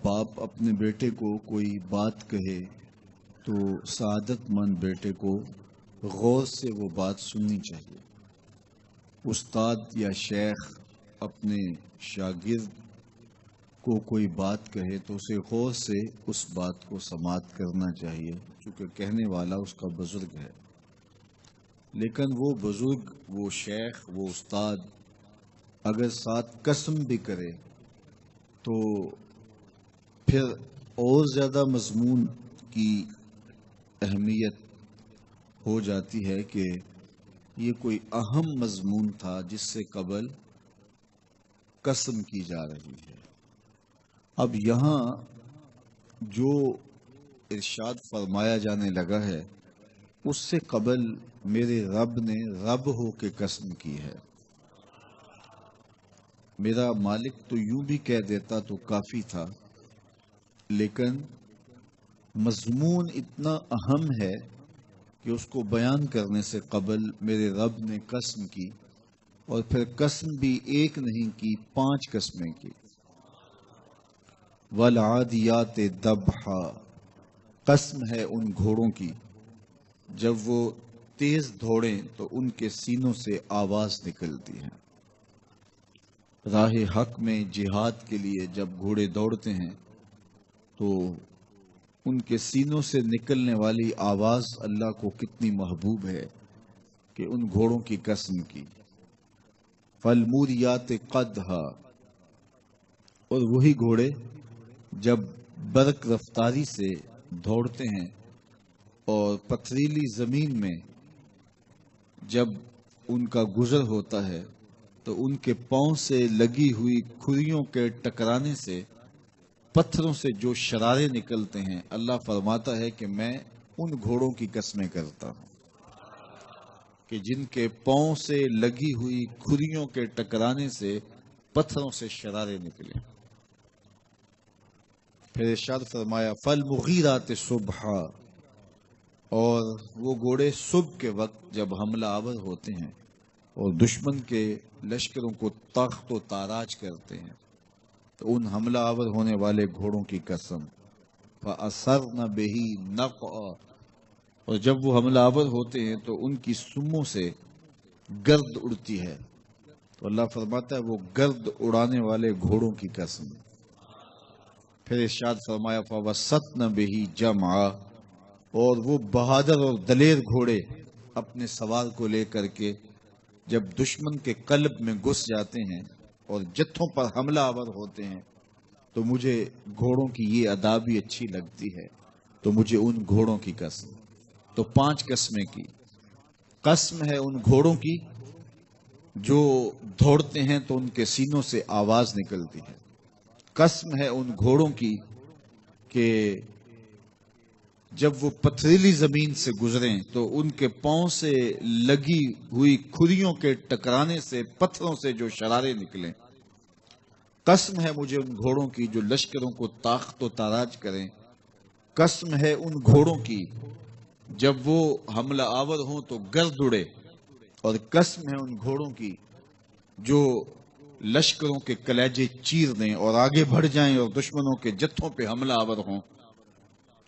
باپ اپنے بیٹے کو کوئی بات کہے تو سعادت مند بیٹے کو غور سے وہ بات سننی چاہیے۔ استاد یا شیخ اپنے شاگرد کو کوئی بات کہے تو اسے غور سے اس بات کو سماعت کرنا چاہیے، چونکہ کہنے والا اس کا بزرگ ہے۔ لیکن وہ بزرگ، وہ شیخ، وہ استاد اگر ساتھ قسم بھی کرے تو پھر اور زیادہ مضمون کی اہمیت ہو جاتی ہے کہ یہ کوئی اہم مضمون تھا جس سے قبل قسم کی جا رہی ہے۔ اب یہاں جو ارشاد فرمایا جانے لگا ہے اس سے قبل میرے رب نے رب ہو کے قسم کی ہے۔ میرا مالک تو یوں بھی کہہ دیتا تو کافی تھا، لیکن مضمون اتنا اہم ہے کہ اس کو بیان کرنے سے قبل میرے رب نے قسم کی، اور پھر قسم بھی ایک نہیں کی، 5 قسمیں کی۔ والعادیات ضبحا، قسم ہے ان گھوڑوں کی جب وہ تیز دوڑیں تو ان کے سینوں سے آواز نکلتی ہے۔ راہ حق میں جہاد کے لیے جب گھوڑے دوڑتے ہیں تو ان کے سینوں سے نکلنے والی آواز اللہ کو کتنی محبوب ہے کہ ان گھوڑوں کی قسم کی۔ فالموریات قدحا، اور وہی گھوڑے جب برق رفتاری سے دوڑتے ہیں اور پتھریلی زمین میں جب ان کا گزر ہوتا ہے تو ان کے پاؤں سے لگی ہوئی کھریوں کے ٹکرانے سے پتھروں سے جو شرارے نکلتے ہیں، اللہ فرماتا ہے کہ میں ان گھوڑوں کی قسمیں کرتا ہوں کہ جن کے پاؤں سے لگی ہوئی کھریوں کے ٹکرانے سے پتھروں سے شرارے نکلے۔ پھر ارشاد فرمایا فالمغیرات صبحا، اور وہ گھوڑے صبح کے وقت جب حملہ آور ہوتے ہیں اور دشمن کے لشکروں کو تخت و تاراج کرتے ہیں تو ان حملہ آور ہونے والے گھوڑوں کی قسم۔ فَأَثَرْنَ بِهِ نَقْعًا، اور جب وہ حملہ آور ہوتے ہیں تو ان کی سموں سے گرد اڑتی ہے، تو اللہ فرماتا ہے وہ گرد اڑانے والے گھوڑوں کی قسم۔ پھر ارشاد فرمایا فَوَسَّطْنَ بِهِ جَمْعًا، اور وہ بہادر اور دلیر گھوڑے اپنے سوار کو لے کر کے جب دشمن کے قلب میں گھس جاتے ہیں اور جتھوں پر حملہ آور ہوتے ہیں تو مجھے گھوڑوں کی یہ ادا بھی اچھی لگتی ہے، تو مجھے ان گھوڑوں کی قسم۔ تو 5 قسمیں کی۔ قسم ہے ان گھوڑوں کی جو دوڑتے ہیں تو ان کے سینوں سے آواز نکلتی ہے۔ قسم ہے ان گھوڑوں کی کہ جب وہ پتھریلی زمین سے گزریں تو ان کے پاؤں سے لگی ہوئی کھریوں کے ٹکرانے سے پتھروں سے جو شرارے نکلیں۔ قسم ہے مجھے ان گھوڑوں کی جو لشکروں کو تاخت و تاراج کریں۔ قسم ہے ان گھوڑوں کی جب وہ حملہ آور ہوں تو گرد اڑے، اور قسم ہے ان گھوڑوں کی جو لشکروں کے کلیجے چیر دیں اور آگے بڑھ جائیں اور دشمنوں کے جتھوں پہ حملہ آور ہوں۔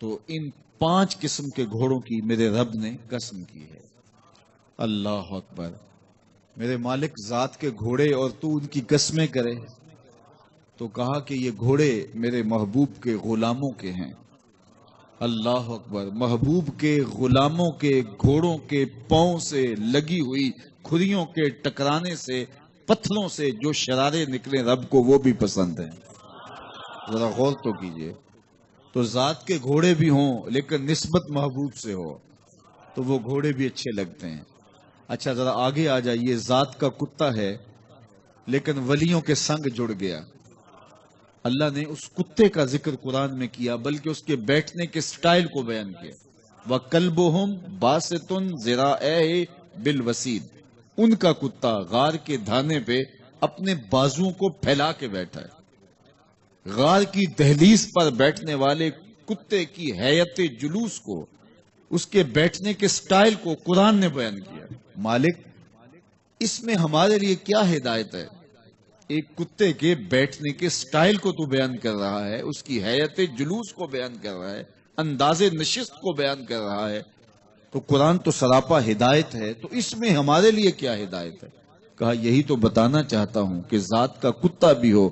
تو ان 5 قسم کے گھوڑوں کی میرے رب نے قسم کی ہے۔ اللہ اکبر! میرے مالک ذات کے گھوڑے اور تو ان کی قسمیں کرے، تو کہا کہ یہ گھوڑے میرے محبوب کے غلاموں کے ہیں۔ اللہ اکبر! محبوب کے غلاموں کے گھوڑوں کے پاؤں سے لگی ہوئی کھریوں کے ٹکرانے سے پتھروں سے جو شرارے نکلے رب کو وہ بھی پسند ہیں۔ ذرا غور تو کیجئے، تو ذات کے گھوڑے بھی ہوں لیکن نسبت محبوب سے ہو تو وہ گھوڑے بھی اچھے لگتے ہیں۔ اچھا ذرا آگے آ جائیے، ذات کا کتا ہے لیکن ولیوں کے سنگ جڑ گیا۔ اللہ نے اس کتے کا ذکر قرآن میں کیا بلکہ اس کے بیٹھنے کے سٹائل کو بیان کیا۔ وَكَلْبُهُمْ بَاسِطٌ ذِرَاعَيْهِ بِالْوَسِيدِ، ان کا کتا غار کے دھانے پہ اپنے بازوؤں کو پھیلا کے بیٹھا ہے۔ غار کی دہلیز پر بیٹھنے والے کتے کی حیت جلوس کو، اس کے بیٹھنے کے سٹائل کو قرآن نے بیان کیا۔ مالک اس میں ہمارے لیے کیا ہدایت ہے؟ ایک کتے کے بیٹھنے کے سٹائل کو تو بیان کر رہا ہے، اس کی حیت جلوس کو بیان کر رہا ہے، انداز نشست کو بیان کر رہا ہے، تو قرآن تو سراپا ہدایت ہے، تو اس میں ہمارے لیے کیا ہدایت ہے؟ کہا یہی تو بتانا چاہتا ہوں کہ ذات کا کتا بھی ہو،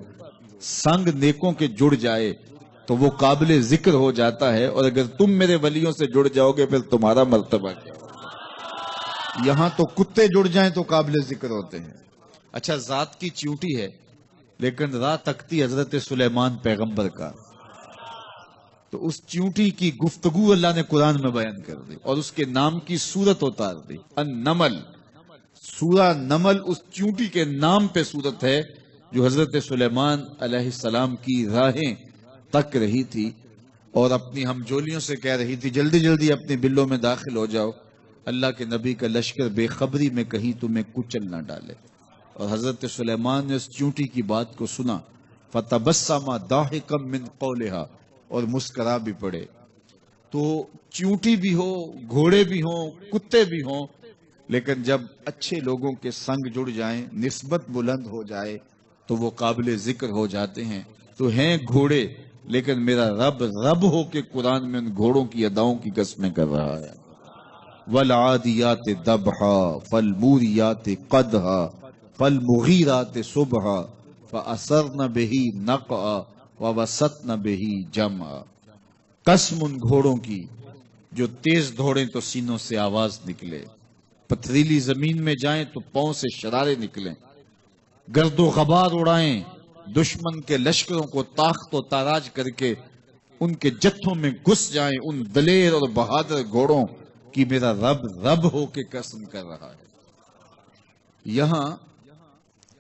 سنگ نیکوں کے جڑ جائے تو وہ قابل ذکر ہو جاتا ہے، اور اگر تم میرے ولیوں سے جڑ جاؤ گے پھر تمہارا مرتبہ کیا ہوگا؟ یہاں تو کتے جڑ جائیں تو قابل ذکر ہوتے ہیں۔ اچھا، ذات کی چیونٹی ہے لیکن راہ تکتی حضرت سلیمان پیغمبر کا، تو اس چیونٹی کی گفتگو اللہ نے قرآن میں بیان کر دی اور اس کے نام کی صورت اتار دی، النمل۔ سورہ نمل اس چیونٹی کے نام پہ صورت ہے جو حضرت سلیمان علیہ السلام کی راہیں تک رہی تھی اور اپنی ہمجولیوں سے کہہ رہی تھی جلدی جلدی اپنے بلوں میں داخل ہو جاؤ، اللہ کے نبی کا لشکر بے خبری میں کہیں تمہیں کچل نہ ڈالے۔ اور حضرت سلیمان نے اس چیونٹی کی بات کو سنا، فَتَبَسَّمَ ضَاحِكًا مِّن قَوْلِهَا، اور مسکرا بھی پڑے۔ تو چیونٹی بھی ہو، گھوڑے بھی ہوں، کتے بھی ہوں، لیکن جب اچھے لوگوں کے سنگ جڑ جائیں، نسبت بلند ہو جائے تو وہ قابل ذکر ہو جاتے ہیں۔ تو ہیں گھوڑے لیکن میرا رب رب ہو کے قرآن میں ان گھوڑوں کی اداؤں کی قسمیں کر رہا ہے۔ وَالْعَادِيَاتِ ضَبْحًا فَالْمُورِيَاتِ قَدْحًا فَالْمُغِيرَاتِ صُبْحًا فَأَثَرْنَ بِهِ نَقْعًا وَوَسَطْنَ بِهِ جَمْعًا۔ قسم ان گھوڑوں کی جو تیز دوڑیں تو سینوں سے آواز نکلے، پتھریلی زمین میں جائیں تو پاؤں سے شرارے نکلیں، گرد و غبار اڑائیں، دشمن کے لشکروں کو طاقت و تاراج کر کے ان کے جتھوں میں گھس جائیں، ان دلیر اور بہادر گھوڑوں کی میرا رب رب ہو کے قسم کر رہا ہے۔ یہاں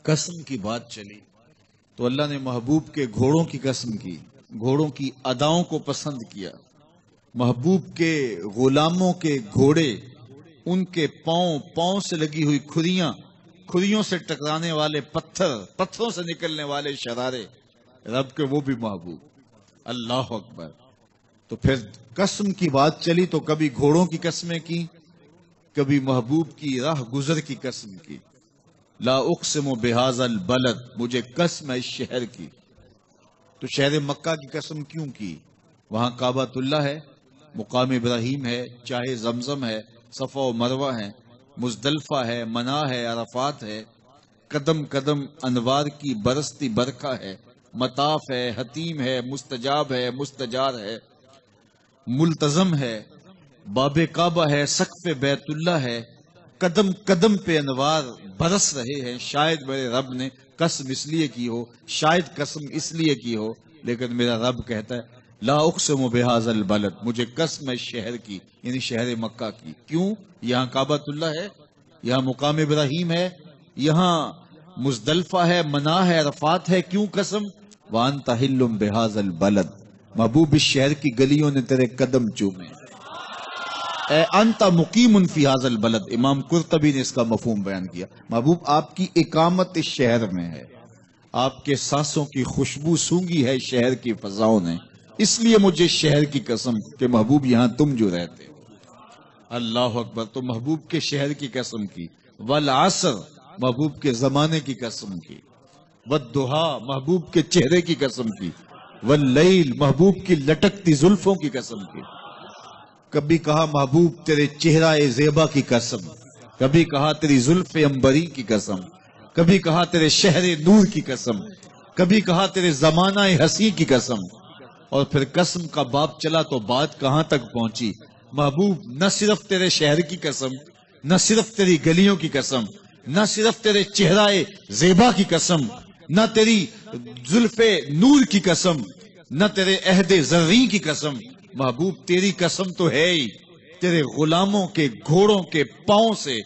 قسم کی بات چلی تو اللہ نے محبوب کے گھوڑوں کی قسم کی، گھوڑوں کی اداؤں کو پسند کیا۔ محبوب کے غلاموں کے گھوڑے، ان کے پاؤں سے لگی ہوئی کھریوں سے ٹکرانے والے پتھروں سے نکلنے والے شرارے، رب کے وہ بھی محبوب۔ اللہ اکبر۔ تو پھر قسم کی بات چلی تو کبھی گھوڑوں کی قسمیں کی، کبھی محبوب کی راہ گزر کی قسم کی۔ لا اقسم بہذا البلد، مجھے قسم ہے اس شہر کی۔ تو شہر مکہ کی قسم کیوں کی؟ وہاں کعبۃ اللہ ہے، مقام ابراہیم ہے، چاہے زمزم ہے، صفا و مروہ ہے، مزدلفہ ہے، منا ہے، عرفات ہے، قدم قدم انوار کی برستی برکھا ہے، مطاف ہے، حتیم ہے، مستجاب ہے، مستجار ہے، ملتزم ہے، باب کعبہ ہے، سقف بیت اللہ ہے، قدم قدم پہ انوار برس رہے ہیں۔ شاید میرے رب نے قسم اس لیے کی ہو، شاید قسم اس لیے کی ہو، لیکن میرا رب کہتا ہے لا اقسم بہذا البلد، مجھے قسم ہے شہر کی، یعنی شہر مکہ کی۔ کیوں؟ یہاں کعبۃ اللہ ہے، یہاں مقام ابراہیم ہے، یہاں مزدلفہ ہے، منا ہے، عرفات ہے۔ کیوں قسم؟ وانت حل بہذا البلد، محبوب اس شہر کی گلیوں نے تیرے قدم چومے، اے انت مقیم فی ھذا البلد۔ امام قرطبی نے اس کا مفہوم بیان کیا، محبوب آپ کی اقامت اس شہر میں ہے، آپ کے سانسوں کی خوشبو سونگی ہے شہر کی فضاؤں نے، اس لیے مجھے شہر کی قسم کہ محبوب یہاں تم جو رہتے ہو۔ اللہ اکبر۔ تو محبوب کے شہر کی قسم کی، والعصر، محبوب کے زمانے کی قسم کی، والضحیٰ، محبوب کے چہرے کی قسم کی، واللیل، محبوب کی لٹکتی زلفوں کی قسم کی۔ کبھی کہا محبوب تیرے چہرہ زیبا کی قسم، کبھی کہا تیری زلف عنبری کی قسم، کبھی کہا تیرے شہر نور کی قسم، کبھی کہا تیرے زمانہ حسین کی قسم۔ اور پھر قسم کا باب چلا تو بات کہاں تک پہنچی؟ محبوب نہ صرف تیرے شہر کی قسم، نہ صرف تیری گلیوں کی قسم، نہ صرف تیرے چہرہ زیبا کی قسم، نہ تیری زلف نور کی قسم، نہ تیرے عہد زرعی کی قسم، محبوب تیری قسم تو ہے ہی تیرے غلاموں کے گھوڑوں کے پاؤں سے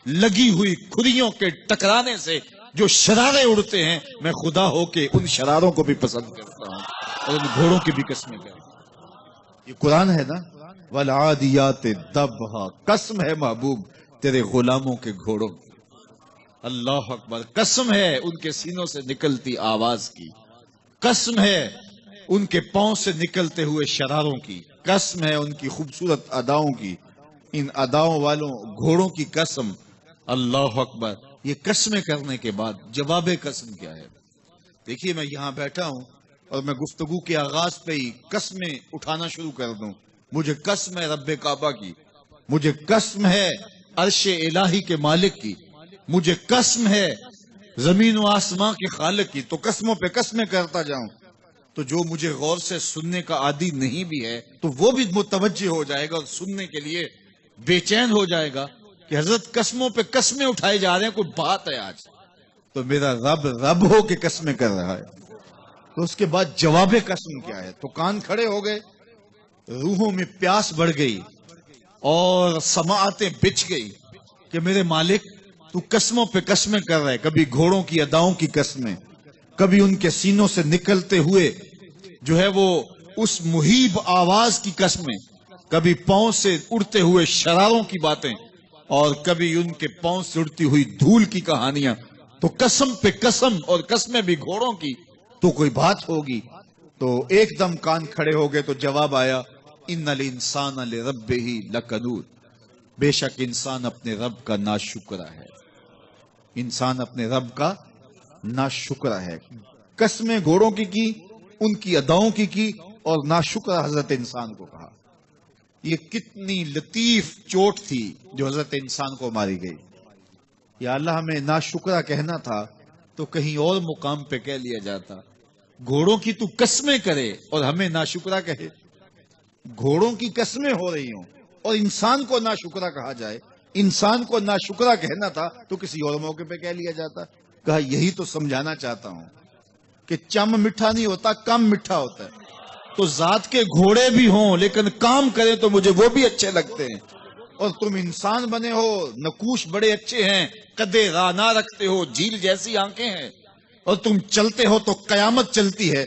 لگی ہوئی کھریوں کے ٹکرانے سے جو شرارے اڑتے ہیں، میں خدا ہو کے ان شراروں کو بھی پسند کرتا ہوں اور ان گھوڑوں کی بھی قسمیں کرتا ہوں۔ یہ قرآن ہے نا، والعادیات ضبحا، قسم ہے محبوب تیرے غلاموں کے گھوڑوں کی۔ اللہ اکبر۔ قسم ہے ان کے سینوں سے نکلتی آواز کی، قسم ہے ان کے پاؤں سے نکلتے ہوئے شراروں کی، قسم ہے ان کی خوبصورت اداؤں کی، ان اداؤں والوں گھوڑوں کی قسم۔ اللہ اکبر۔ یہ قسمیں کرنے کے بعد جواب قسم کیا ہے؟ دیکھیے میں یہاں بیٹھا ہوں اور میں گفتگو کے آغاز پہ ہی قسمیں اٹھانا شروع کر دوں. مجھے قسم ہے رب کعبہ کی، مجھے قسم ہے عرش الہی کے مالک کی، مجھے قسم ہے زمین و آسمان کے خالق کی. تو قسموں پہ قسمیں کرتا جاؤں تو جو مجھے غور سے سننے کا عادی نہیں بھی ہے تو وہ بھی متوجہ ہو جائے گا اور سننے کے لیے بے چین ہو جائے گا کہ حضرت قسموں پہ قسمیں اٹھائے جا رہے ہیں، کوئی بات ہے آج. تو میرا رب ہو کے قسمیں کر رہا ہے. تو اس کے بعد جواب قسم کیا ہے؟ تو کان کھڑے ہو گئے، روحوں میں پیاس بڑھ گئی اور سماعتیں بچھ گئی کہ میرے مالک تو قسموں پہ قسمیں کر رہے. کبھی گھوڑوں کی اداؤں کی قسمیں، کبھی ان کے سینوں سے نکلتے ہوئے جو ہے وہ اس مہیب آواز کی قسمیں، کبھی پاؤں سے اڑتے ہوئے شراروں کی باتیں، اور کبھی ان کے پاؤں سے اڑتی ہوئی دھول کی کہانیاں. تو قسم پہ قسم، اور قسمیں بھی گھوڑوں کی، تو کوئی بات ہوگی. تو ایک دم کان کھڑے ہو گئے تو جواب آیا ان الانسان لربہ لکنود. بے شک انسان اپنے رب کا ناشکرا ہے، انسان اپنے رب کا ناشکرا ہے. قسمیں گھوڑوں کی ان کی اداؤں کی اور ناشکرا حضرت انسان کو کہا. یہ کتنی لطیف چوٹ تھی جو حضرت انسان کو ماری گئی. یا اللہ ہمیں ناشکرا کہنا تھا تو کہیں اور مقام پہ کہہ لیا جاتا. گھوڑوں کی تو قسمیں کرے اور ہمیں ناشکرا کہے. گھوڑوں کی قسمیں ہو رہی ہوں اور انسان کو ناشکرا کہا جائے. انسان کو ناشکرا کہنا تھا تو کسی اور موقع پہ کہہ لیا جاتا. کہا یہی تو سمجھانا چاہتا ہوں کہ چم میٹھا نہیں ہوتا، کم میٹھا ہوتا ہے. تو ذات کے گھوڑے بھی ہوں لیکن کام کریں تو مجھے وہ بھی اچھے لگتے ہیں. اور تم انسان بنے ہو، نقوش بڑے اچھے ہیں، قدے رانا رکھتے ہو، جھیل جیسی آنکھیں ہیں، اور تم چلتے ہو تو قیامت چلتی ہے،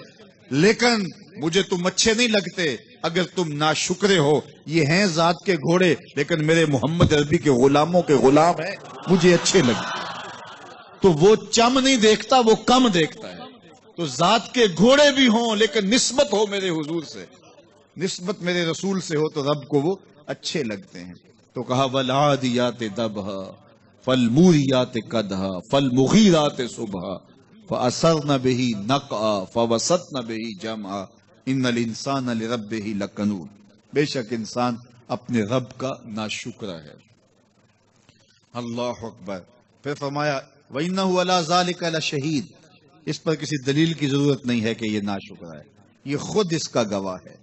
لیکن مجھے تم اچھے نہیں لگتے. اگر تم ناشکرے ہو، یہ ہیں ذات کے گھوڑے لیکن میرے محمد عربی کے غلاموں کے غلام ہیں، مجھے اچھے لگتے. تو وہ چم نہیں دیکھتا، وہ کم دیکھتا ہے. تو ذات کے گھوڑے بھی ہوں لیکن نسبت ہو میرے حضور سے، نسبت میرے رسول سے ہو تو رب کو وہ اچھے لگتے ہیں. تو کہا والعادیات ضبحا فالموریات قدحا فالمغیرات صبحا فاثرن به نقعا فوسطن به جمعا ان الانسان لربہ لکنود. بے شک انسان اپنے رب کا ناشکرا ہے. اللہ اکبر. پھر فرمایا وَإِنَّهُ عَلَى ذَلِكَ لَشَهِيدٌ. اس پر کسی دلیل کی ضرورت نہیں ہے کہ یہ ناشکرا ہے، یہ خود اس کا گواہ ہے.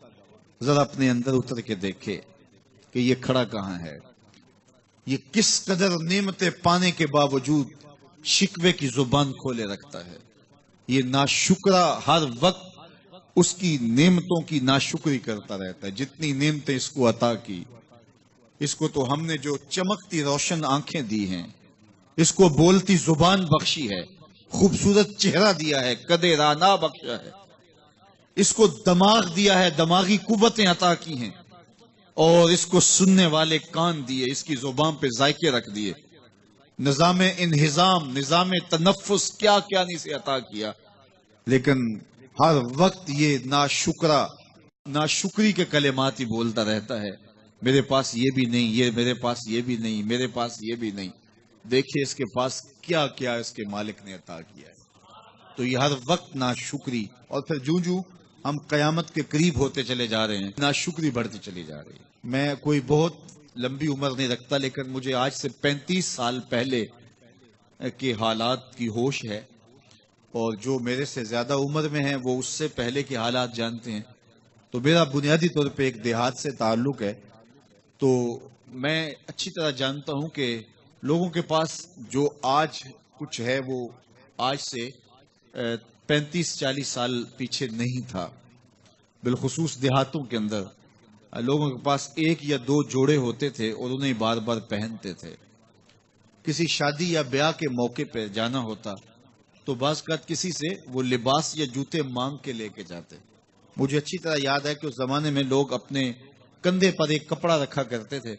ذرا اپنے اندر اتر کے دیکھے کہ یہ کھڑا کہاں ہے. یہ کس قدر نعمتیں پانے کے باوجود شکوے کی زبان کھولے رکھتا ہے. یہ ناشکرا ہر وقت اس کی نعمتوں کی ناشکری کرتا رہتا ہے. جتنی نعمتیں اس کو عطا کی، اس کو تو ہم نے جو چمکتی روشن آنکھیں دی ہیں، اس کو بولتی زبان بخشی ہے، خوبصورت چہرہ دیا ہے، قد رانا بخشا ہے، اس کو دماغ دیا ہے، دماغی قوتیں عطا کی ہیں، اور اس کو سننے والے کان دیے، اس کی زبان پہ ذائقے رکھ دیے، نظام انہضام، نظام تنفس، کیا کیا نہیں سے عطا کیا. لیکن ہر وقت یہ ناشکری کے کلمات ہی بولتا رہتا ہے. میرے پاس یہ بھی نہیں، یہ میرے پاس یہ بھی نہیں، میرے پاس یہ بھی نہیں. دیکھیے اس کے پاس کیا کیا اس کے مالک نے عطا کیا ہے. تو یہ ہر وقت ناشکری. اور پھر جوں ہم قیامت کے قریب ہوتے چلے جا رہے ہیں، ناشکری بڑھتی چلی جا رہی ہے. میں کوئی بہت لمبی عمر نہیں رکھتا، لیکن مجھے آج سے 35 سال پہلے کے حالات کی ہوش ہے، اور جو میرے سے زیادہ عمر میں ہیں وہ اس سے پہلے کے حالات جانتے ہیں. تو میرا بنیادی طور پہ ایک دیہات سے تعلق ہے. تو میں اچھی طرح جانتا ہوں کہ لوگوں کے پاس جو آج کچھ ہے وہ آج سے 35-40 سال پیچھے نہیں تھا. بالخصوص دیہاتوں کے اندر لوگوں کے پاس ایک یا دو جوڑے ہوتے تھے اور انہیں بار بار پہنتے تھے. کسی شادی یا بیاہ کے موقع پہ جانا ہوتا تو بعض اوقات کسی سے وہ لباس یا جوتے مانگ کے لے کے جاتے. مجھے اچھی طرح یاد ہے کہ اس زمانے میں لوگ اپنے کندھے پر ایک کپڑا رکھا کرتے تھے،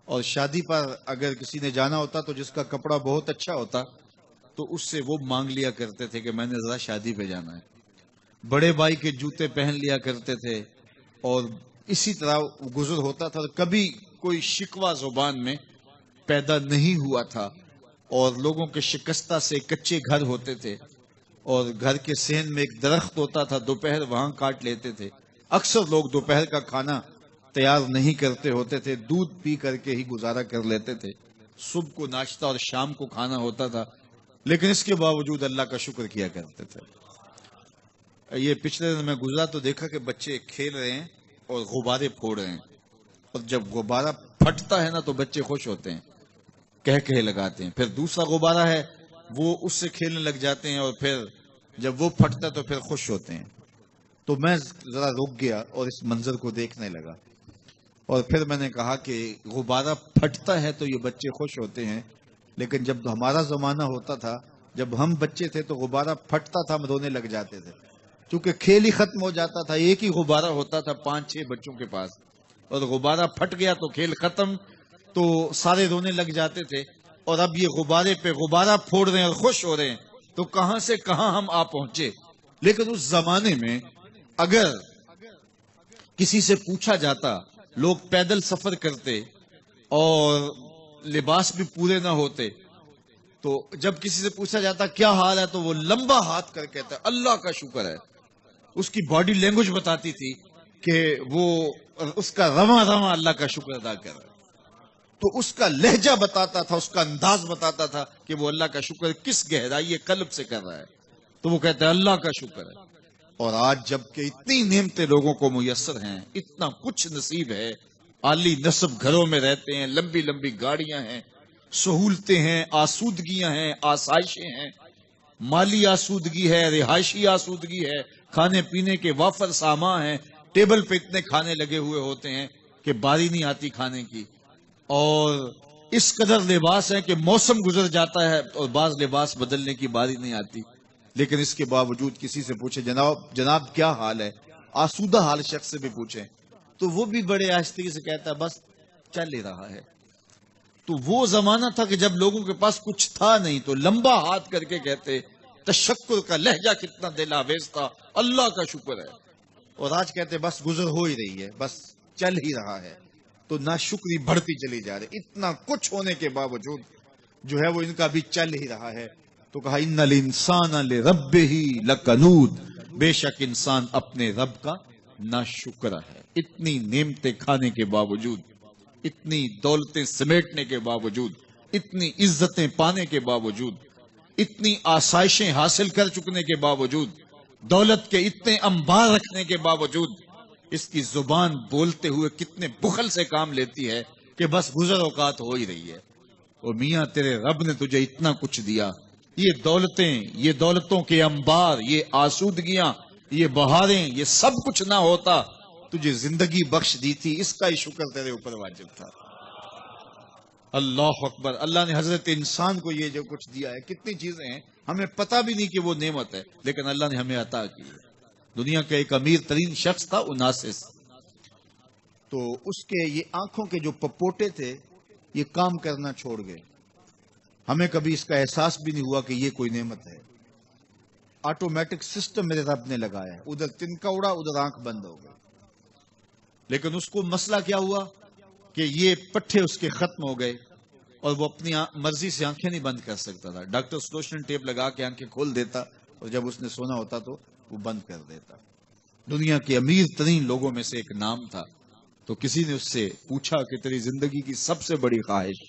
اور شادی پر اگر کسی نے جانا ہوتا تو جس کا کپڑا بہت اچھا ہوتا تو اس سے وہ مانگ لیا کرتے تھے کہ میں نے ذرا شادی پہ جانا ہے. بڑے بھائی کے جوتے پہن لیا کرتے تھے، اور اسی طرح گزر ہوتا تھا. کبھی کوئی شکوہ زبان میں پیدا نہیں ہوا تھا اور لوگوں کے شکستہ سے کچے گھر ہوتے تھے، اور گھر کے صحن میں ایک درخت ہوتا تھا، دوپہر وہاں کاٹ لیتے تھے۔ اکثر لوگ دوپہر کا کھانا تیار نہیں کرتے ہوتے تھے، دودھ پی کر کے ہی گزارا کر لیتے تھے۔ صبح کو ناشتہ اور شام کو کھانا ہوتا تھا، لیکن اس کے باوجود اللہ کا شکر کیا کرتے تھے۔ یہ پچھلے دن میں گزرا تو دیکھا کہ بچے کھیل رہے ہیں اور غبارے پھوڑ رہے ہیں، اور جب غبارہ پھٹتا ہے نا تو بچے خوش ہوتے ہیں، کہہ لگاتے ہیں۔ پھر دوسرا غبارہ ہے، وہ اس سے کھیلنے لگ جاتے ہیں، اور پھر جب وہ پھٹتا تو پھر خوش ہوتے ہیں۔ تو میں ذرا رک گیا اور اس منظر کو دیکھنے لگا، اور پھر میں نے کہا کہ غبارہ پھٹتا ہے تو یہ بچے خوش ہوتے ہیں، لیکن جب ہمارا زمانہ ہوتا تھا، جب ہم بچے تھے تو غبارہ پھٹتا تھا، ہم رونے لگ جاتے تھے، کیونکہ کھیل ہی ختم ہو جاتا تھا۔ ایک ہی غبارہ ہوتا تھا 5-6 بچوں کے پاس، اور غبارہ پھٹ گیا تو کھیل ختم، تو سارے رونے لگ جاتے تھے۔ اور اب یہ غبارے پہ غبارہ پھوڑ رہے ہیں اور خوش ہو رہے ہیں، تو کہاں سے کہاں ہم آ پہنچے۔ لیکن اس زمانے میں اگر کسی سے پوچھا جاتا، لوگ پیدل سفر کرتے اور لباس بھی پورے نہ ہوتے، تو جب کسی سے پوچھا جاتا کیا حال ہے تو وہ لمبا ہاتھ کر کہتا ہے اللہ کا شکر ہے۔ اس کی باڈی لینگویج بتاتی تھی کہ وہ اس کا رواں رواں اللہ کا شکر ادا کر رہا ہے، تو اس کا لہجہ بتاتا تھا، اس کا انداز بتاتا تھا کہ وہ اللہ کا شکر کس گہرائی قلب سے کر رہا ہے، تو وہ کہتا ہے اللہ کا شکر ہے۔ اور آج جب کہ اتنی نعمتیں لوگوں کو میسر ہیں، اتنا کچھ نصیب ہے، عالی نصب گھروں میں رہتے ہیں، لمبی لمبی گاڑیاں ہیں، سہولتیں ہیں، آسودگیاں ہیں، آسائشیں ہیں، مالی آسودگی ہے، رہائشی آسودگی ہے، کھانے پینے کے وافر سامان ہیں، ٹیبل پہ اتنے کھانے لگے ہوئے ہوتے ہیں کہ باری نہیں آتی کھانے کی، اور اس قدر لباس ہے کہ موسم گزر جاتا ہے اور بعض لباس بدلنے کی باری نہیں آتی۔ لیکن اس کے باوجود کسی سے پوچھے جناب کیا حال ہے، آسودہ حال شخص سے بھی پوچھیں تو وہ بھی بڑے آہستگی سے کہتا ہے بس چل ہی رہا ہے۔ تو وہ زمانہ تھا کہ جب لوگوں کے پاس کچھ تھا نہیں تو لمبا ہاتھ کر کے کہتے، تشکر کا لہجہ کتنا دل آویز تھا، اللہ کا شکر ہے۔ اور آج کہتے بس گزر ہو ہی رہی ہے، بس چل ہی رہا ہے، تو ناشکری بڑھتی چلی جا رہی۔ اتنا کچھ ہونے کے باوجود جو ہے وہ ان کا بھی چل ہی رہا ہے۔ تو کہا ان الانسان لربہ لکنود، بے شک انسان اپنے رب کا ناشکر ہے۔ اتنی نعمتیں کھانے کے باوجود، اتنی دولتیں سمیٹنے کے باوجود، اتنی عزتیں پانے کے باوجود، اتنی آسائشیں حاصل کر چکنے کے باوجود، دولت کے اتنے انبار رکھنے کے باوجود، اس کی زبان بولتے ہوئے کتنے بخل سے کام لیتی ہے کہ بس گزر اوقات ہو ہی رہی ہے۔ اور میاں تیرے رب نے تجھے اتنا کچھ دیا، یہ دولتیں، یہ دولتوں کے انبار، یہ آسودگیاں، یہ بہاریں، یہ سب کچھ نہ ہوتا، تجھے زندگی بخش دی تھی، اس کا ہی شکر تیرے اوپر واجب تھا۔ اللہ اکبر۔ اللہ نے حضرت انسان کو یہ جو کچھ دیا ہے، کتنی چیزیں ہیں ہمیں پتہ بھی نہیں کہ وہ نعمت ہے، لیکن اللہ نے ہمیں عطا کی ہے۔ دنیا کا ایک امیر ترین شخص تھا اناسس، تو اس کے یہ آنکھوں کے جو پپوٹے تھے یہ کام کرنا چھوڑ گئے۔ ہمیں کبھی اس کا احساس بھی نہیں ہوا کہ یہ کوئی نعمت ہے۔ آٹومیٹک سسٹم میرے رب نے لگایا ہے، ادھر تنکا اڑا ادھر آنکھ بند ہو گئی، لیکن اس کو مسئلہ کیا ہوا کہ یہ پٹھے اس کے ختم ہو گئے اور وہ اپنی مرضی سے آنکھیں نہیں بند کر سکتا تھا۔ ڈاکٹر سلوشن ٹیپ لگا کے آنکھیں کھول دیتا اور جب اس نے سونا ہوتا تو وہ بند کر دیتا۔ دنیا کے امیر ترین لوگوں میں سے ایک نام تھا، تو کسی نے اس سے پوچھا کہ تیری زندگی کی سب سے بڑی خواہش؟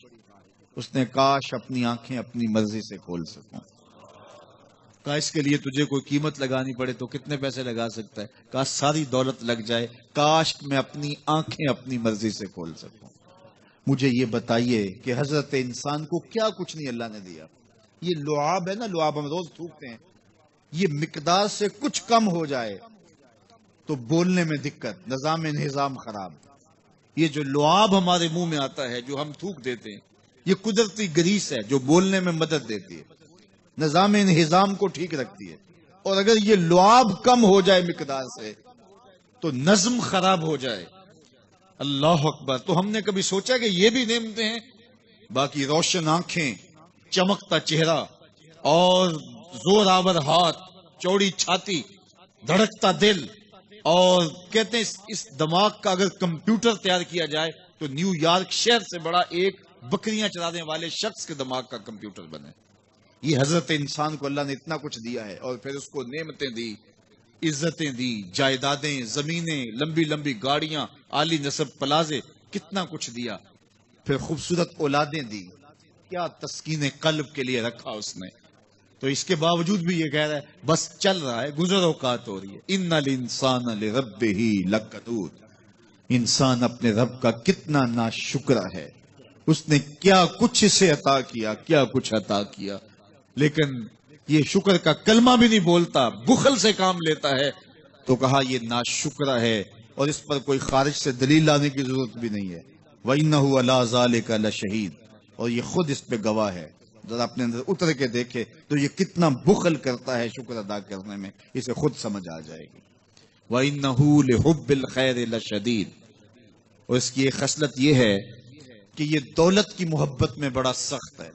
اس نے کاش اپنی آنکھیں اپنی مرضی سے کھول سکوں۔ کہا اس کے لیے تجھے کوئی قیمت لگانی پڑے تو کتنے پیسے لگا سکتا ہے؟ کہا ساری دولت لگ جائے، کاش میں اپنی آنکھیں اپنی مرضی سے کھول سکوں۔ مجھے یہ بتائیے کہ حضرت انسان کو کیا کچھ نہیں اللہ نے دیا۔ یہ لعاب ہے نا، لعاب ہم روز تھوکتے ہیں، یہ مقدار سے کچھ کم ہو جائے تو بولنے میں دقت، نظام انہضام خراب۔ یہ جو لعاب ہمارے منہ میں آتا ہے جو ہم تھوک دیتے ہیں، یہ قدرتی گریس ہے جو بولنے میں مدد دیتی ہے، نظام انہضام کو ٹھیک رکھتی ہے۔ اور اگر یہ لعاب کم ہو جائے مقدار سے تو نظم خراب ہو جائے۔ اللہ اکبر۔ تو ہم نے کبھی سوچا کہ یہ بھی نعمتیں ہیں؟ باقی روشن آنکھیں، چمکتا چہرہ اور زور آور ہاتھ، چوڑی چھاتی، دھڑکتا دل، اور کہتے ہیں اس دماغ کا اگر کمپیوٹر تیار کیا جائے تو نیو یارک شہر سے بڑا ایک بکریاں چرانے والے شخص کے دماغ کا کمپیوٹر بنے۔ یہ حضرت انسان کو اللہ نے اتنا کچھ دیا ہے، اور پھر اس کو نعمتیں دی، عزتیں دی، جائیدادیں، زمینیں، لمبی لمبی گاڑیاں، عالی نسب پلازے، کتنا کچھ دیا، پھر خوبصورت اولادیں دی، کیا تسکین قلب کے لیے رکھا اس نے۔ تو اس کے باوجود بھی یہ کہہ رہا ہے بس چل رہا ہے، گزر اوقات ہو رہی ہے۔ ان الانسان لربہ لکنود، انسان اپنے رب کا کتنا ناشکرا ہے، اس نے کیا کچھ اسے عطا کیا، کیا کچھ عطا کیا، لیکن یہ شکر کا کلمہ بھی نہیں بولتا، بخل سے کام لیتا ہے، تو کہا یہ ناشکرا ہے، اور اس پر کوئی خارج سے دلیل لانے کی ضرورت بھی نہیں ہے۔ وَإِنَّهُ عَلَىٰ ذَلِكَ لَشَهِيدٌ، اور یہ خود اس پہ گواہ ہے۔ ذرا اپنے اندر اتر کے دیکھے تو یہ کتنا بخل کرتا ہے شکر ادا کرنے میں، اسے خود سمجھ آ جائے گی۔ وَإِنَّهُ لِحُبِّ الْخَيْرِ لَشَدِيدٌ، اور اس کی ایک خصلت یہ ہے کہ یہ دولت کی محبت میں بڑا سخت ہے۔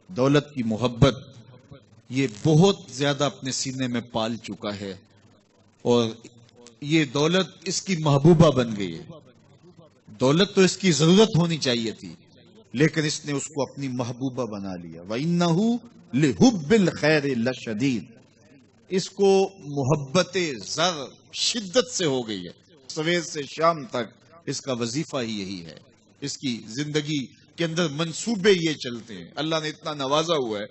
دولت کی محبت یہ بہت زیادہ اپنے سینے میں پال چکا ہے، اور یہ دولت اس کی محبوبہ بن گئی ہے۔ دولت تو اس کی ضرورت ہونی چاہیے تھی، لیکن اس نے اس کو اپنی محبوبہ بنا لیا۔ وَإِنَّهُ لِحُبِّ الْخَيْرِ لَشَدِيدٌ، اس کو محبت زر شدت سے ہو گئی ہے، سویر سے شام تک اس کا وظیفہ ہی یہی ہے، اس کی زندگی کے اندر منصوبے یہ چلتے ہیں۔ اللہ نے اتنا نوازا ہوا ہے،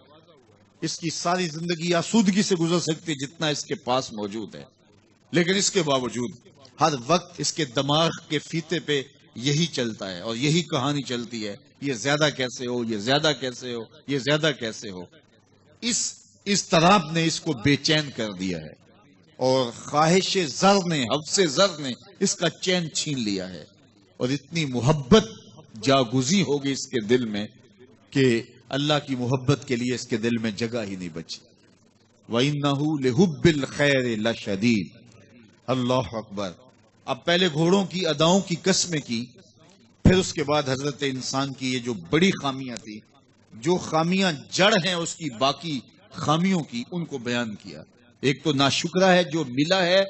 اس کی ساری زندگی آسودگی سے گزر سکتی جتنا اس کے پاس موجود ہے، لیکن اس کے باوجود ہر وقت اس کے دماغ کے فیتے پہ یہی چلتا ہے، اور یہی کہانی چلتی ہے، یہ زیادہ کیسے ہو، یہ زیادہ کیسے ہو، یہ زیادہ کیسے ہو۔ اس اضطراب نے اس کو بے چین کر دیا ہے، اور خواہش زر نے، حوث زر نے اس کا چین چھین لیا ہے، اور اتنی محبت جاگزی ہوگی اس کے دل میں کہ اللہ کی محبت کے لیے اس کے دل میں جگہ ہی نہیں بچی۔ وَإِنَّهُ لِحُبِّ الْخَيْرِ لَشَدِيدٌ، اللہ اکبر۔ اب پہلے گھوڑوں کی اداؤں کی قسمیں کی، پھر اس کے بعد حضرت انسان کی یہ جو بڑی خامیاں تھی، جو خامیاں جڑ ہیں اس کی باقی خامیوں کی، ان کو بیان کیا۔ ایک تو ناشکرا ہے، جو ملا ہے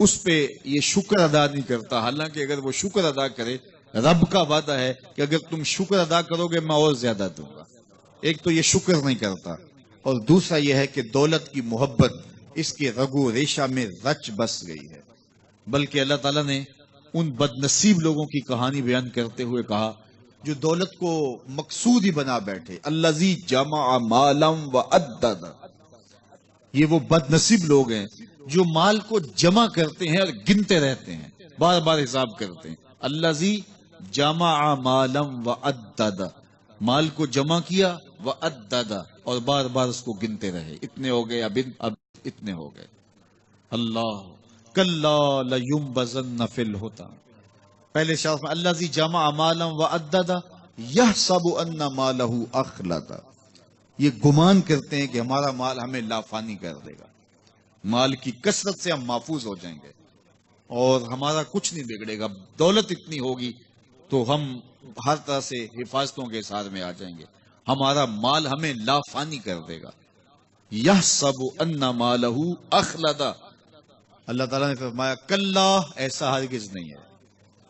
اس پہ یہ شکر ادا نہیں کرتا، حالانکہ اگر وہ شکر ادا کرے، رب کا وعدہ ہے کہ اگر تم شکر ادا کرو گے میں اور زیادہ دوں گا۔ ایک تو یہ شکر نہیں کرتا، اور دوسرا یہ ہے کہ دولت کی محبت اس کے رگو ریشہ میں رچ بس گئی ہے۔ بلکہ اللہ تعالیٰ نے ان بد نصیب لوگوں کی کہانی بیان کرتے ہوئے کہا جو دولت کو مقصود ہی بنا بیٹھے، الذی جمع مالا وعدد، یہ وہ بد نصیب لوگ ہیں جو مال کو جمع کرتے ہیں اور گنتے رہتے ہیں، بار بار حساب کرتے ہیں۔ الذی جمع مالا وعدد، مال کو جمع کیا، وعدد، اور بار بار اس کو گنتے رہے، اتنے ہو گئے، اب اتنے ہو گئے۔ اللہ کلا لینبذن فی الحطام، پہلے شرف میں الذی جمع مالا وعدد یحسب ان مالہ اخلد، یہ گمان کرتے ہیں کہ ہمارا مال ہمیں لافانی کر دے گا، مال کی کثرت سے ہم محفوظ ہو جائیں گے اور ہمارا کچھ نہیں بگڑے گا، دولت اتنی ہوگی تو ہم ہر طرح سے حفاظتوں کے ساتھ میں آ جائیں گے، ہمارا مال ہمیں لافانی کر دے گا۔ یحسب ان مالہ اخلد، اللہ تعالیٰ نے فرمایا کلا، ایسا ہرگز نہیں ہے،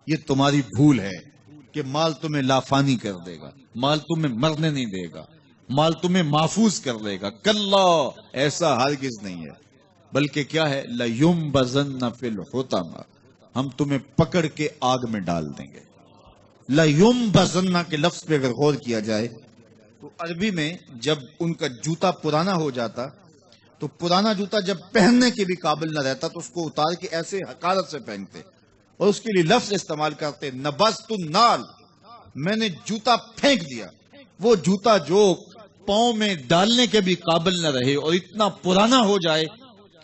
یہ تمہاری بھول ہے کہ مال تمہیں لافانی کر دے گا، مال تمہیں مرنے نہیں دے گا، مال تمہیں محفوظ کر دے گا، کلا، ایسا ہرگز نہیں ہے، بلکہ کیا ہے، لَيُنبَذَنَّ فِي الْحُطَمَةِ، ہم تمہیں پکڑ کے آگ میں ڈال دیں گے۔ لَيُنبَذَنَّ کے لفظ پہ اگر غور کیا جائے تو عربی میں جب ان کا جوتا پرانا ہو جاتا تو پرانا جوتا جب پہننے کے بھی قابل نہ رہتا تو اس کو اتار کے ایسے حقارت سے پہنتے، اور اس کے لیے لفظ استعمال کرتے نبذت النال، میں نے جوتا پھینک دیا، وہ جوتا جو پاؤں میں ڈالنے کے بھی قابل نہ رہے اور اتنا پرانا ہو جائے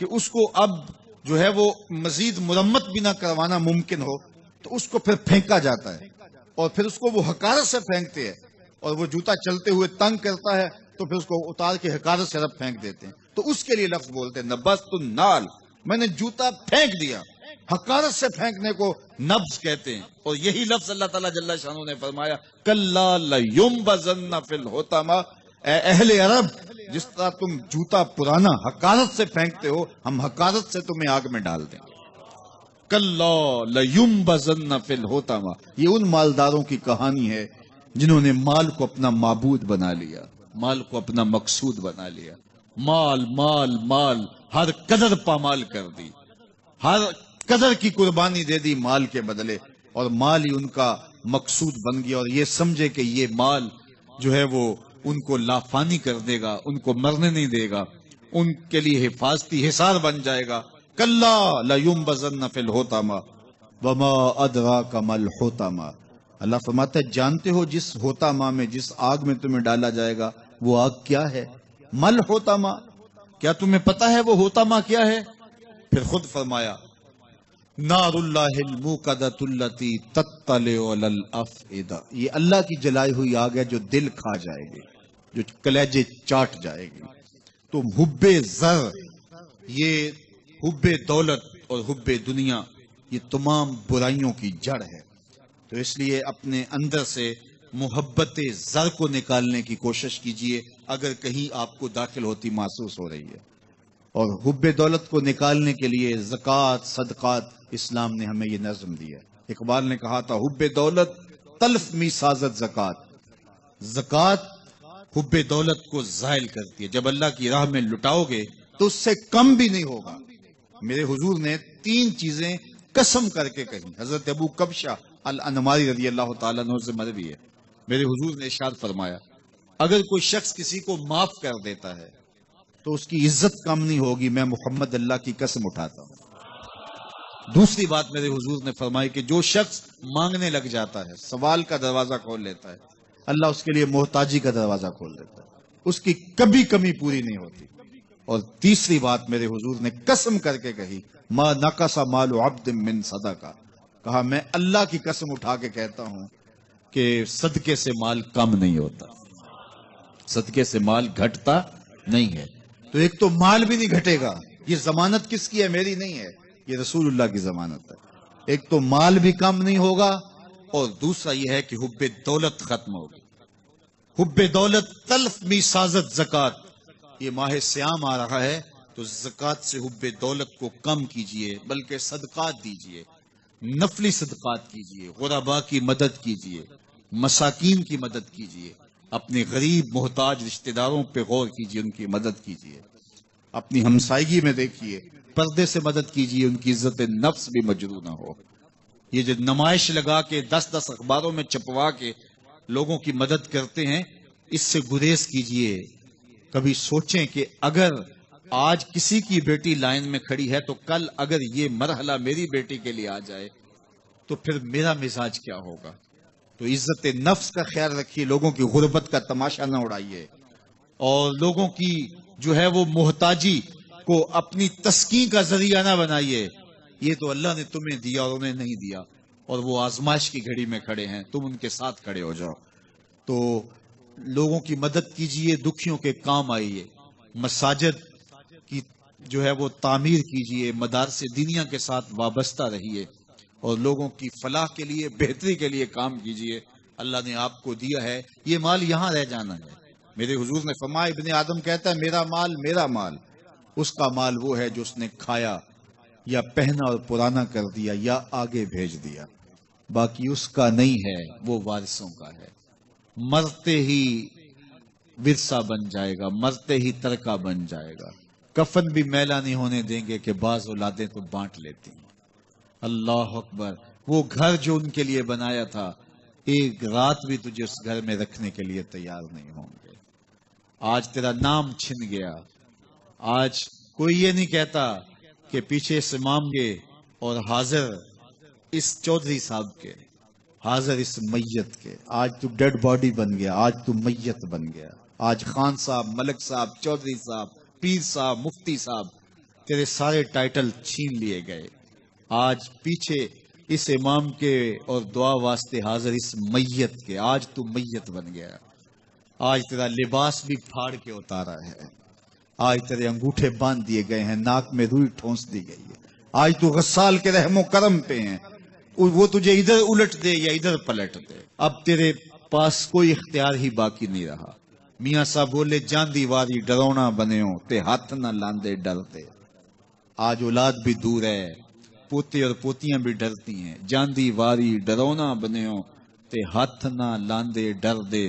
کہ اس کو اب جو ہے وہ مزید مرمت بھی نہ کروانا ممکن ہو، تو اس کو پھر پھینکا جاتا ہے، اور پھر اس کو وہ حقارت سے پھینکتے ہیں، اور وہ جوتا چلتے ہوئے تنگ کرتا ہے تو پھر اس کو اتار کے حقارت سے رب پھینک دیتے ہیں، تو اس کے لیے لفظ بولتے ہیں نبذت النال، میں نے جوتا پھینک دیا، حقارت سے پھینکنے کو نبض کہتے ہیں، اور یہی لفظ اللہ تعالیٰ جل شانہ نے فرمایا کلا لینبذن فی الحطمہ، اے اہل عرب، جس طرح تم جوتا پرانا حقارت سے پھینکتے ہو، ہم حقارت سے تمہیں آگ میں ڈال دیں گے۔ کلا لینبذن فی الحطمہ، یہ ان مالداروں کی کہانی ہے جنہوں نے مال کو اپنا معبود بنا لیا، مال کو اپنا مقصود بنا لیا، مال مال مال، ہر قدر پامال کر دی، ہر قدر کی قربانی دے دی مال کے بدلے، اور مال ہی ان کا مقصود بن گیا، اور یہ سمجھے کہ یہ مال جو ہے وہ ان کو لافانی کر دے گا، ان کو مرنے نہیں دے گا، ان کے لیے حفاظتی حصار بن جائے گا۔ کلا لینبذن فی الحطمہ وما ادراک ما الحطمہ۔ اللہ فرماتا ہے جانتے ہو جس حطمہ میں، جس آگ میں تمہیں ڈالا جائے گا وہ آگ کیا ہے؟ مل حطمہ، کیا تمہیں پتا ہے وہ حطمہ کیا ہے؟ پھر خود فرمایا نار اللہ الموقدۃ التی تطلع علی الافئدہ، یہ اللہ کی جلائی ہوئی آگ ہے جو دل کھا جائے گی، جو کلیجے چاٹ جائے گی۔ تو حب زر، یہ حب دولت اور حب دنیا، یہ تمام برائیوں کی جڑ ہے۔ تو اس لیے اپنے اندر سے محبت زر کو نکالنے کی کوشش کیجئے اگر کہیں آپ کو داخل ہوتی محسوس ہو رہی ہے، اور حب دولت کو نکالنے کے لیے زکوٰۃ، صدقات، اسلام نے ہمیں یہ نظم دیا ہے۔ اقبال نے کہا تھا حب دولت تلف می سازت زکوٰۃ، زکوٰۃ حب دولت کو زائل کرتی ہے، جب اللہ کی راہ میں لٹاؤ گے تو اس سے کم بھی نہیں ہوگا۔ میرے حضور نے 3 چیزیں قسم کر کے کہیں، حضرت ابو کبشہ الانماری رضی اللہ تعالیٰ عنہ سے مروی ہے، میرے حضور نے ارشاد فرمایا اگر کوئی شخص کسی کو معاف کر دیتا ہے تو اس کی عزت کم نہیں ہوگی، میں محمد اللہ کی قسم اٹھاتا ہوں۔ دوسری بات میرے حضور نے فرمائی کہ جو شخص مانگنے لگ جاتا ہے، سوال کا دروازہ کھول لیتا ہے، اللہ اس کے لیے محتاجی کا دروازہ کھول دیتا ہے، اس کی کبھی کمی پوری نہیں ہوتی۔ اور تیسری بات میرے حضور نے قسم کر کے کہی ما نقص مال عبد من صدقہ، کہا میں اللہ کی قسم اٹھا کے کہتا ہوں کہ صدقے سے مال کم نہیں ہوتا، صدقے سے مال گھٹتا نہیں ہے۔ تو ایک تو مال بھی نہیں گھٹے گا، یہ ضمانت کس کی ہے؟ میری نہیں ہے، یہ رسول اللہ کی ضمانت ہے۔ ایک تو مال بھی کم نہیں ہوگا، اور دوسرا یہ ہے کہ حب دولت ختم ہوگی۔ حب دولت تلف می سازت زکوٰۃ، یہ ماہ سیام آ رہا ہے تو زکوٰۃ سے حب دولت کو کم کیجئے، بلکہ صدقات دیجئے، نفلی صدقات کیجئے، غرباء کی مدد کیجئے، مساکین کی مدد کیجئے، اپنے غریب محتاج رشتہ داروں پہ غور کیجئے، ان کی مدد کیجئے، اپنی ہمسائیگی میں دیکھیے، پردے سے مدد کیجئے، ان کی عزت نفس بھی مجروح نہ ہو۔ یہ جو نمائش لگا کے 10 اخباروں میں چھپوا کے لوگوں کی مدد کرتے ہیں، اس سے گریز کیجئے۔ کبھی سوچیں کہ اگر آج کسی کی بیٹی لائن میں کھڑی ہے تو کل اگر یہ مرحلہ میری بیٹی کے لیے آ جائے تو پھر میرا مزاج کیا ہوگا؟ تو عزت نفس کا خیال رکھیے، لوگوں کی غربت کا تماشا نہ اڑائیے، اور لوگوں کی جو ہے وہ محتاجی کو اپنی تسکین کا ذریعہ نہ بنائیے۔ یہ تو اللہ نے تمہیں دیا اور انہیں نہیں دیا، اور وہ آزمائش کی گھڑی میں کھڑے ہیں، تم ان کے ساتھ کھڑے ہو جاؤ۔ تو لوگوں کی مدد کیجئے، دکھیوں کے کام آئیے، مساجد کی جو ہے وہ تعمیر کیجئے، مدارس دینیہ کے ساتھ وابستہ رہیے، اور لوگوں کی فلاح کے لیے، بہتری کے لیے کام کیجئے۔ اللہ نے آپ کو دیا ہے، یہ مال یہاں رہ جانا ہے۔ میرے حضور نے فرمایا ابن آدم کہتا ہے میرا مال میرا مال، اس کا مال وہ ہے جو اس نے کھایا یا پہنا اور پرانا کر دیا یا آگے بھیج دیا، باقی اس کا نہیں ہے، وہ وارثوں کا ہے۔ مرتے ہی ورثہ بن جائے گا، مرتے ہی ترکہ بن جائے گا، کفن بھی میلا نہیں ہونے دیں گے کہ بعض اولادیں تو بانٹ لیتی ہیں۔ اللہ اکبر، وہ گھر جو ان کے لیے بنایا تھا، ایک رات بھی تجھے اس گھر میں رکھنے کے لیے تیار نہیں ہوں گے۔ آج تیرا نام چھن گیا، آج کوئی یہ نہیں کہتا کہ پیچھے سے امام کے اور حاضر اس چودھری صاحب کے، حاضر اس میت کے، آج تو ڈیڈ باڈی بن گیا، آج تو میت بن گیا۔ آج خان صاحب، ملک صاحب، چودھری صاحب، پیر صاحب، مفتی صاحب، تیرے سارے ٹائٹل چھین لیے گئے۔ آج پیچھے اس امام کے اور دعا واسطے حاضر اس میت کے، آج تو میت بن گیا۔ آج تیرا لباس بھی پھاڑ کے اتارا ہے، آج تیرے انگوٹھے باندھ دیے گئے ہیں، ناک میں روئی ٹھونس دی گئی ہے۔ آج تو غسال کے رحم و کرم پہ ہیں، وہ تجھے ادھر الٹ دے یا ادھر پلٹ دے، اب تیرے پاس کوئی اختیار ہی باقی نہیں رہا۔ میاں صاحب بولے جاندی واری ڈرونا بنےوں تے ہاتھ نہ لاندے ڈرتے۔ آج اولاد بھی دور ہے، پوتے اور پوتیاں بھی ڈرتی ہیں، جاندی واری ڈرونا بنےوں تے ہاتھ نہ لاندے ڈر دے،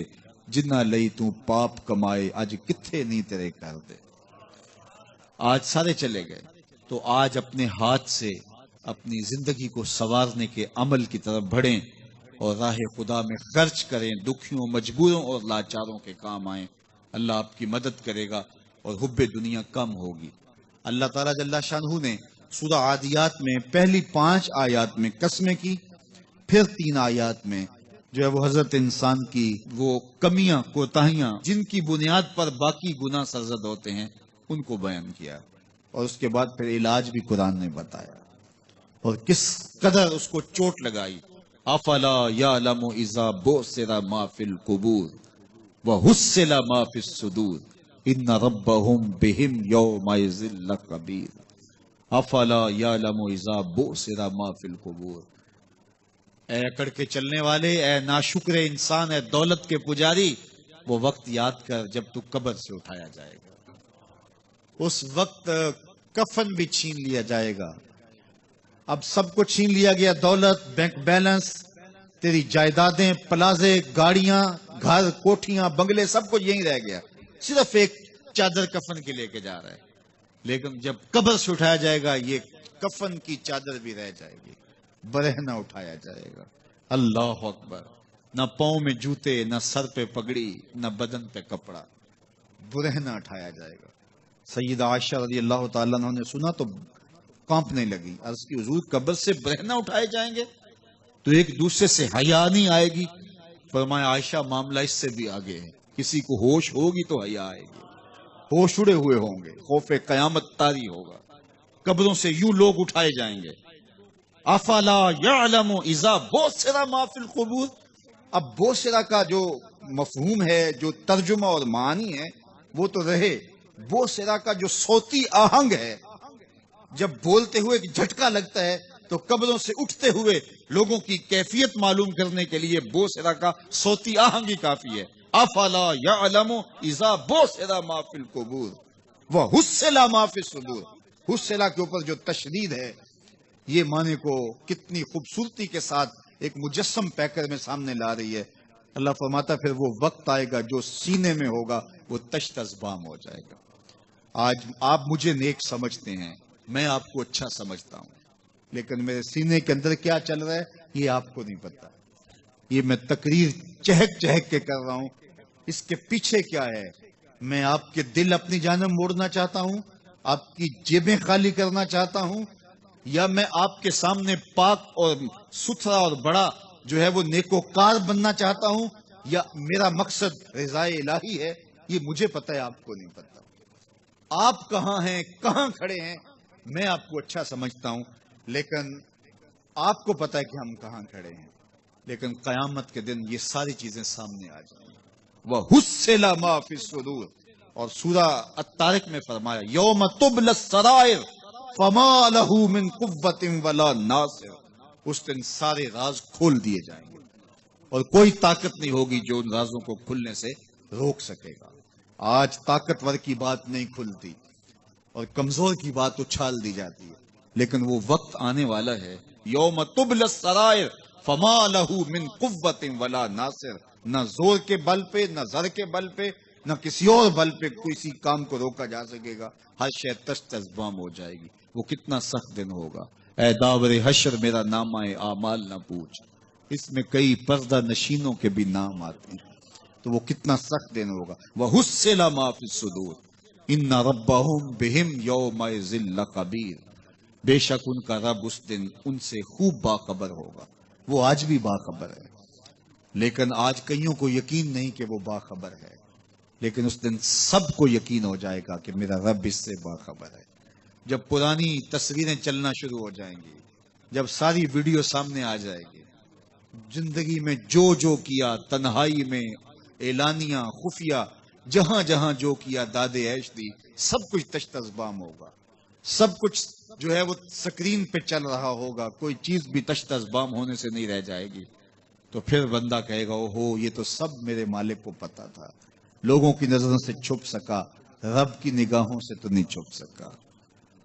جنہ لئی تو پاپ کمائے اج کتھے نہیں تیرے کر دے۔ آج سارے چلے گئے، تو آج اپنے ہاتھ سے اپنی زندگی کو سنوارنے کے عمل کی طرف بڑھیں اور راہ خدا میں خرچ کریں، دکھیوں، مجبوروں اور لاچاروں کے کام آئیں۔ اللہ آپ کی مدد کرے گا اور حب دنیا کم ہوگی۔ اللہ تعالیٰ جل شانہ نے سورہ عادیات میں پہلی 5 آیات میں قسمیں کی، پھر 3 آیات میں جو ہے وہ حضرت انسان کی وہ کمیاں، کوتاہیاں جن کی بنیاد پر باقی گناہ سرزد ہوتے ہیں ان کو بیان کیا، اور اس کے بعد پھر علاج بھی قرآن نے بتایا، اور کس قدر اس کو چوٹ لگائی۔ افلا یعلم اذا بعثر ما فی القبور وحصل ما فی الصدور ان ربهم بهم یومئذ لخبیر۔ افلا یعلم اذا بعثر ما فی القبور، اے اکڑ کے چلنے والے، اے ناشکر انسان، اے دولت کے پجاری، وہ وقت یاد کر جب تو قبر سے اٹھایا جائے گا۔ اس وقت کفن بھی چھین لیا جائے گا۔ اب سب کو چھین لیا گیا، دولت، بینک بیلنس، تیری جائیدادیں، پلازے، گاڑیاں، گھر، کوٹھیاں، بنگلے، سب کچھ یہیں رہ گیا، صرف ایک چادر کفن کے لے کے جا رہا ہے۔ لیکن جب قبر سے اٹھایا جائے گا یہ کفن کی چادر بھی رہ جائے گی، برہنہ اٹھایا جائے گا۔ اللہ اکبر! نہ پاؤں میں جوتے، نہ سر پہ پگڑی، نہ بدن پہ کپڑا، برہنہ اٹھایا جائے گا۔ سیدہ عائشہ رضی اللہ تعالیٰ عنہ نے سنا تو کانپنے لگی، عرض کی حضور قبر سے برہنہ اٹھائے جائیں گے تو ایک دوسرے سے حیا نہیں آئے گی؟ فرمایا عائشہ معاملہ اس سے بھی آگے ہے، کسی کو ہوش ہوگی تو حیا آئے گی، ہوش اڑے ہوئے ہوں گے، خوف قیامت طاری ہوگا، قبروں سے یوں لوگ اٹھائے جائیں گے۔ افلا یعلم اذا بعثر ما فی القبور، اب بوسرا کا جو مفہوم ہے، جو ترجمہ اور معنی ہے وہ تو رہے، بوسرا کا جو صوتی آہنگ ہے، جب بولتے ہوئے ایک جھٹکا لگتا ہے تو قبروں سے اٹھتے ہوئے لوگوں کی کیفیت معلوم کرنے کے لیے بوسرا کا صوتی آہنگ ہی کافی ہے۔ افلا یعلم اذا بعثر ما فی القبور وحصل ما فی الصدور، حصلہ کے اوپر جو تشدید ہے، یہ معنی کو کتنی خوبصورتی کے ساتھ ایک مجسم پیکر میں سامنے لا رہی ہے۔ اللہ فرماتا پھر وہ وقت آئے گا جو سینے میں ہوگا وہ تشت ازبام ہو جائے گا۔ آج آپ مجھے نیک سمجھتے ہیں، میں آپ کو اچھا سمجھتا ہوں، لیکن میرے سینے کے اندر کیا چل رہا ہے یہ آپ کو نہیں پتا۔ یہ میں تقریر چہک چہک کے کر رہا ہوں، اس کے پیچھے کیا ہے؟ میں آپ کے دل اپنی جانب موڑنا چاہتا ہوں، آپ کی جیبیں خالی کرنا چاہتا ہوں، یا میں آپ کے سامنے پاک اور ستھرا اور بڑا جو ہے وہ نیکوکار بننا چاہتا ہوں، یا میرا مقصد رضائے الہی ہے؟ یہ مجھے پتا ہے، آپ کو نہیں پتا۔ آپ کہاں ہیں، کہاں کھڑے ہیں، میں آپ کو اچھا سمجھتا ہوں، لیکن آپ کو پتا ہے کہ ہم کہاں کھڑے ہیں۔ لیکن قیامت کے دن یہ ساری چیزیں سامنے آ جائیں گی۔ وَحُصِّلَ مَا فِي الصُّدُورِ، اور سورہ الطارق میں فرمایا یوم تبلی السرائر فما لہ من قوت ولا ناصر، اس دن سارے راز کھول دیے جائیں گے اور کوئی طاقت نہیں ہوگی جو ان رازوں کو کھلنے سے روک سکے گا۔ آج طاقتور کی بات نہیں کھلتی اور کمزور کی بات اچھال دی جاتی ہے، لیکن وہ وقت آنے والا ہے یوم تبلی السرائر فما لہ من قوت ولا ناصر، نہ زور کے بل پہ، نہ زر کے بل پہ، نہ کسی اور بل پہ کسی کام کو روکا جا سکے گا، ہر شے تشت ازبام ہو جائے گی۔ وہ کتنا سخت دن ہوگا۔ اے داور حشر میرا نامہ اعمال نہ پوچھ، اس میں کئی پردہ نشینوں کے بھی نام آتے ہیں، تو وہ کتنا سخت دن ہوگا۔ وَحُصِّلَ مَا فِي الصُّدُورِ إِنَّ رَبَّهُمْ بِهِمْ يَوْمَئِذٍ لَخَبِيرٌ، بے شک ان کا رب اس دن ان سے خوب باخبر ہوگا۔ وہ آج بھی باخبر ہے، لیکن آج کئیوں کو یقین نہیں کہ وہ باخبر ہے، لیکن اس دن سب کو یقین ہو جائے گا کہ میرا رب اس سے باخبر ہے۔ جب پرانی تصویریں چلنا شروع ہو جائیں گی، جب ساری ویڈیو سامنے آ جائے گی، زندگی میں جو جو کیا، تنہائی میں، اعلانیہ، خفیہ، جہاں جہاں جو کیا، داد عیش دی، سب کچھ تشت ازبام ہوگا، سب کچھ جو ہے وہ سکرین پہ چل رہا ہوگا، کوئی چیز بھی تشت ازبام ہونے سے نہیں رہ جائے گی۔ تو پھر بندہ کہے گا اوہو یہ تو سب میرے مالک کو پتا تھا، لوگوں کی نظروں سے چھپ سکا، رب کی نگاہوں سے تو نہیں چھپ سکا۔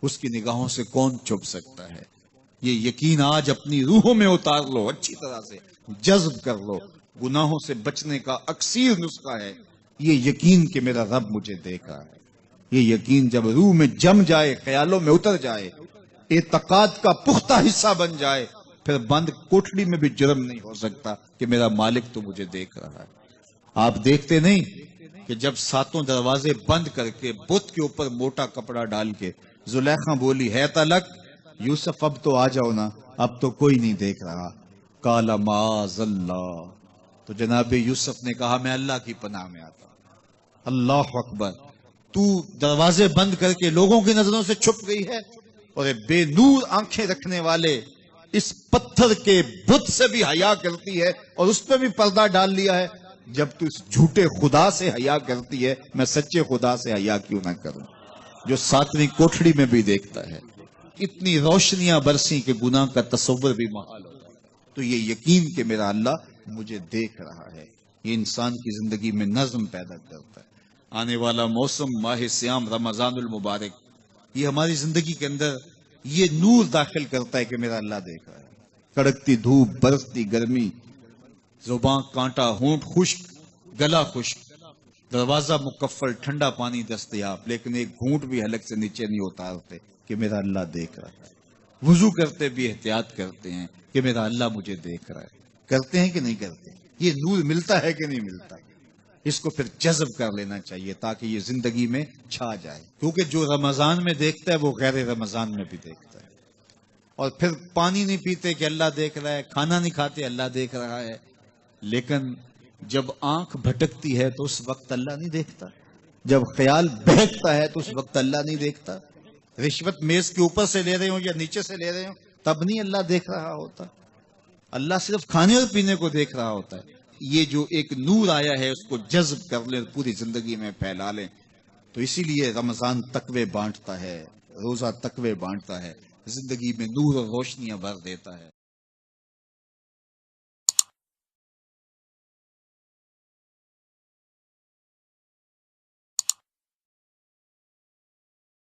اس کی نگاہوں سے کون چھپ سکتا ہے؟ یہ یقین آج اپنی روحوں میں اتار لو، اچھی طرح سے جذب کر لو۔ گناہوں سے بچنے کا اکثیر نسخہ ہے یہ یقین کہ میرا رب مجھے دیکھ رہا ہے۔ یہ یقین جب روح میں جم جائے، خیالوں میں اتر جائے، اعتقاد کا پختہ حصہ بن جائے، پھر بند کوٹڑی میں بھی جرم نہیں ہو سکتا کہ میرا مالک تو مجھے دیکھ رہا ہے۔ آپ دیکھتے نہیں کہ جب ساتوں دروازے بند کر کے بت کے اوپر موٹا کپڑا ڈال کے زلیخا بولی ہے تلک یوسف اب تو آ جاؤ نا، اب تو کوئی نہیں دیکھ رہا، قال معاذ اللہ، تو جناب یوسف نے کہا میں اللہ کی پناہ میں آتا ہوں۔ اللہ اکبر، تو دروازے بند کر کے لوگوں کی نظروں سے چھپ گئی ہے، اور بے نور آنکھیں رکھنے والے اس پتھر کے بت سے بھی حیا کرتی ہے اور اس پہ بھی پردہ ڈال لیا ہے۔ جب تو اس جھوٹے خدا سے حیا کرتی ہے، میں سچے خدا سے حیا کیوں نہ کروں جو ساتویں کوٹھڑی میں بھی دیکھتا ہے۔ اتنی روشنیاں برسی کہ گناہ کا تصور بھی محال ہو جائے۔ تو یہ یقین کہ میرا اللہ مجھے دیکھ رہا ہے، یہ انسان کی زندگی میں نظم پیدا کرتا ہے۔ آنے والا موسم ماہ سیام رمضان المبارک، یہ ہماری زندگی کے اندر یہ نور داخل کرتا ہے کہ میرا اللہ دیکھ رہا ہے۔ کڑکتی دھوپ، برستی گرمی، زباں کانٹا، ہونٹ خشک، گلا خشک، دروازہ مکفل، ٹھنڈا پانی دستیاب، لیکن ایک گھونٹ بھی حلق سے نیچے نہیں اتارتے کہ میرا اللہ دیکھ رہا ہے۔ وضو کرتے بھی احتیاط کرتے ہیں کہ میرا اللہ مجھے دیکھ رہا ہے۔ کرتے ہیں کہ نہیں کرتے؟ یہ نور ملتا ہے کہ نہیں ملتا؟ اس کو پھر جذب کر لینا چاہیے تاکہ یہ زندگی میں چھا جائے، کیونکہ جو رمضان میں دیکھتا ہے وہ غیر رمضان میں بھی دیکھتا ہے۔ اور پھر پانی نہیں پیتے کہ اللہ دیکھ رہا ہے، کھانا نہیں کھاتے اللہ دیکھ رہا ہے، لیکن جب آنکھ بھٹکتی ہے تو اس وقت اللہ نہیں دیکھتا، جب خیال بہکتا ہے تو اس وقت اللہ نہیں دیکھتا، رشوت میز کے اوپر سے لے رہے ہوں یا نیچے سے لے رہے ہوں تب نہیں اللہ دیکھ رہا ہوتا، اللہ صرف کھانے اور پینے کو دیکھ رہا ہوتا ہے۔ یہ جو ایک نور آیا ہے اس کو جذب کر لیں، پوری زندگی میں پھیلا لیں۔ تو اسی لیے رمضان تقوی بانٹتا ہے، روزہ تقوی بانٹتا ہے، زندگی میں نور اور روشنیاں بھر دیتا ہے۔